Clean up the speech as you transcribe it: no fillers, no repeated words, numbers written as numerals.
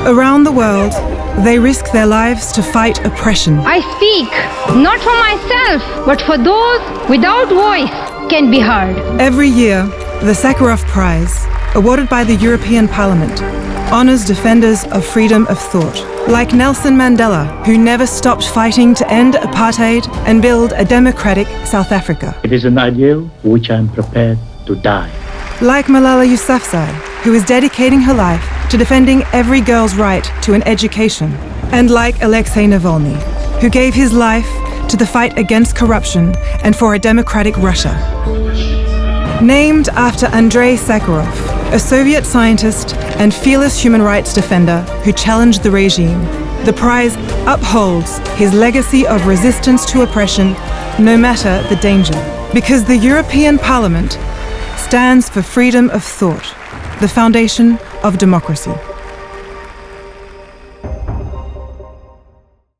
Around the world, they risk their lives to fight oppression. I speak not for myself, but for those without voice can be heard. Every year, the Saharova Prize, awarded by the European Parliament, honors defenders of freedom of thought, like Nelson Mandela, who never stopped fighting to end apartheid and build a democratic South Africa. It is an ideal for which I am prepared to die. Like Malala Yousafzai, who is dedicating her life to defending every girl's right to an education. And like Alexei Navalny, who gave his life to the fight against corruption and for a democratic Russia. Named after Andrzej Sakharov, a Soviet scientist and fearless human rights defender who challenged the regime, the prize upholds his legacy of resistance to oppression, no matter the danger. Because the European Parliament stands for freedom of thought, the foundation of democracy.